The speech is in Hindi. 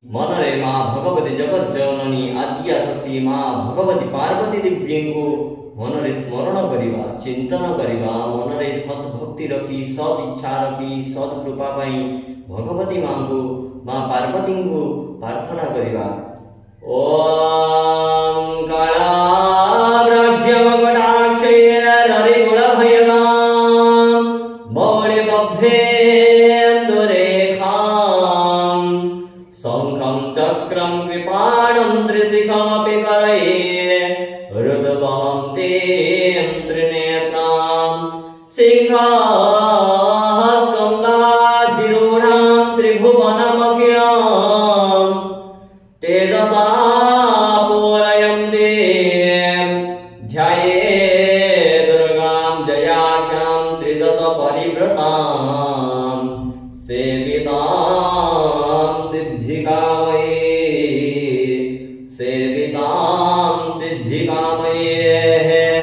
मनरे माँ भगवती जगज्जननी आद्या शक्ति माँ भगवती पार्वती देवीଙ୍କୁ मनरे स्मरण करिबा चिंतन करिबा मनरे सत् भक्ति रखी सत् इच्छा रखी सत् कृपा पाई भगवती माँ को माँ पार्वती को प्रार्थना करिबा। ओम कालाभ्रष्यमकटाक्षैररिगुणभयदां मौलिबद्धेन्दुरेखां शङ्खं चक्रं कृपाणं त्रिशिखमपि करये हृदवहं तें त्रिनेत्रां सिंहस्कन्धाधिरूढां त्रिभुवनमखिलां तेजसा पूरयन्ते ध्याये दुर्गां जयाख्यां त्रिदश परिवृतां सेवितां सिद्धिकामये